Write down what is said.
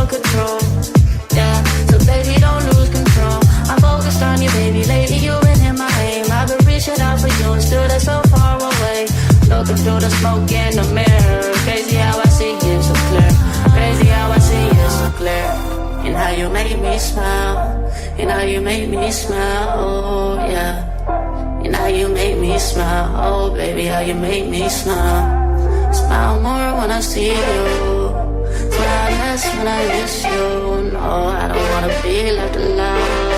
control. Yeah, so baby, don't lose control. I'm focused on you, baby. Lately you've been in my aim. I've been reaching out for you and still they're so far away. Looking through the smoke in the mirror. Crazy how I see you so clear. Crazy how I see you so clear. And how you make me smile. And how you make me smile. Oh yeah. And how you make me smile. Oh baby, how you make me smile. Smile more when I see you. Smile less when I miss you. No, I don't wanna be left alone.